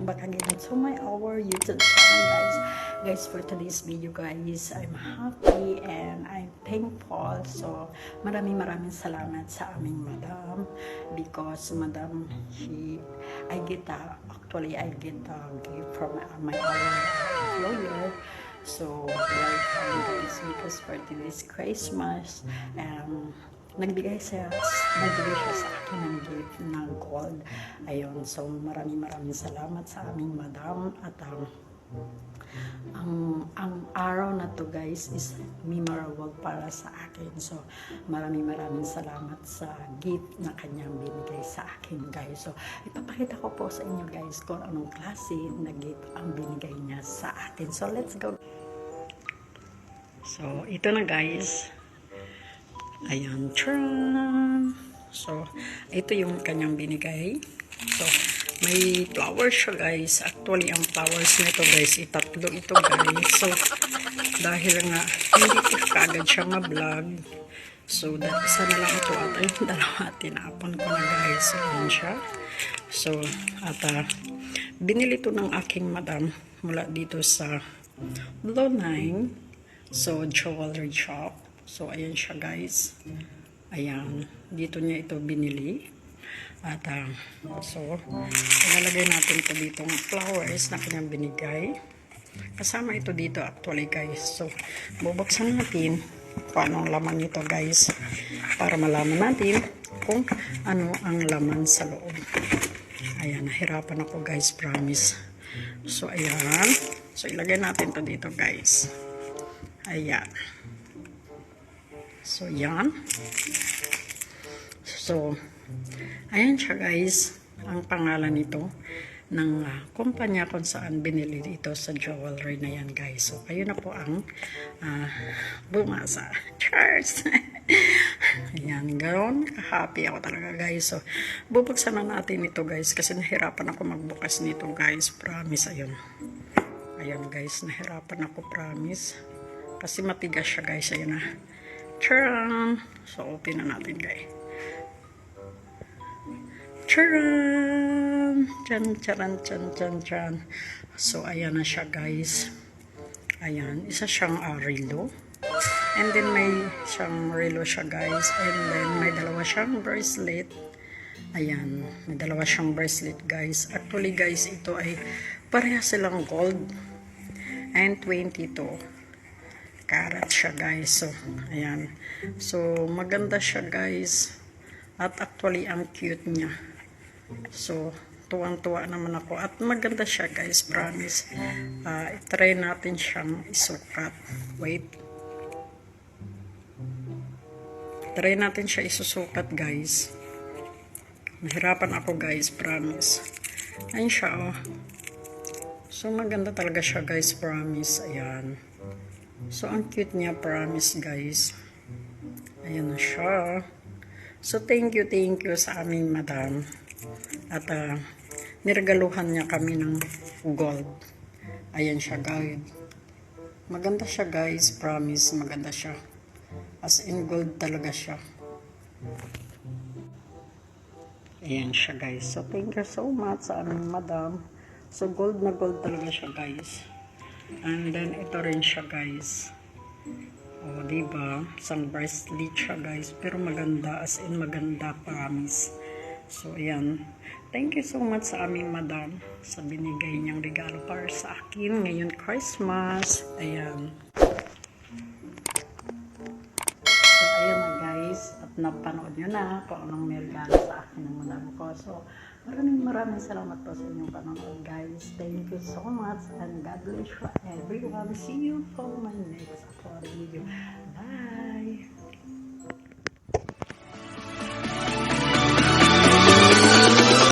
welcome back again to my our YouTube channel, guys. Guys, for today's video, guys, I'm happy and I'm thankful. So maraming salamat sa aming madam, because madam, I get a gift from my our employer. So welcome, guys, because for today's Christmas, nagbigay siya sa akin ng gift ng gold. Ayun, so maraming salamat sa aming madam. At ang araw na to, guys, is memorable para sa akin. So maraming salamat sa gift na kanyang binigay sa akin, guys. So ipapakita ko po sa inyo, guys, kung anong klase na gift ang binigay niya sa akin. So let's go. So ito na, guys. Ayan, tcharam! So, ito yung kanyang binigay. So, may flowers siya, guys. Actually, ang flowers nito, guys, itatlo ito, guys. So, dahil nga, hindi ko kagad siya ma-vlog. So, isa na lang ito at yung dalawa, tinapon ko na, guys. So, ayan siya. So, at binili ito ng aking madam mula dito sa Blue 9. So, jewelry shop. So, ayan siya, guys. Ayan. Dito niya ito binili. At, so, ilalagay natin ito dito ng flowers na kanyang binigay. Kasama ito dito, actually, guys. So, bubuksan natin kung anong laman nito, guys. Para malaman natin kung ano ang laman sa loob. Ayan, nahirapan ako, guys. Promise. So, ayan. So, ilagay natin ito dito, guys. Ayan. So, yan. So, ayan siya, guys. Ang pangalan nito ng kumpanya kung saan binili dito sa jewelry na yan, guys. So, kayo na po ang bumasa. Cheers! Ayan, ganoon. Happy ako talaga, guys. So, bubuksan na natin ito, guys, kasi nahirapan ako magbukas nito, guys. Promise, ayun. Ayan, guys, nahirapan ako, promise. Kasi matigas siya, guys. Ayun na. Charan! So, open na natin, guys. Charan! Charan. So, ayan na siya, guys. Ayan. Isa siyang relo. And then, may siyang relo siya, guys. And then, may dalawa siyang bracelet. Ayan. May dalawa siyang bracelet, guys. Actually, guys, ito ay pareha silang gold. And 22. Karat siya, guys. So, ayan. So, maganda siya, guys. At actually, ang cute niya. So, tuwang-tuwa naman ako. At maganda siya, guys. Promise. I-try natin siyang isukat. Wait. Try natin siya isusukat, guys. Nahirapan ako, guys. Promise. Ayan siya, oh. So, maganda talaga siya, guys. Promise. Ayan. So, ang cute niya, promise, guys. Ayan na siya. So, thank you sa aming madam. At, niregaluhan niya kami ng gold. Ayan siya, guys. Maganda siya, guys. Promise, maganda siya. As in gold talaga siya. Ayan siya, guys. So, thank you so much sa aming madam. So, gold na gold talaga siya, guys. And then, ito rin siya, guys. O, diba? Isang bracelet siya, guys. Pero maganda. As in, maganda. Promise. So, ayan. Thank you so much sa aming madam sa binigay niyang regalo para sa akin. Ngayon, Christmas. Ayan. So, ayan na, guys. At napanood nyo na kung anong may regalo sa akin ng madam ko. So, maraming salamat po sa inyong panonood, guys. Thank you so much and God bless you everyone. See you for my next upload video. Bye!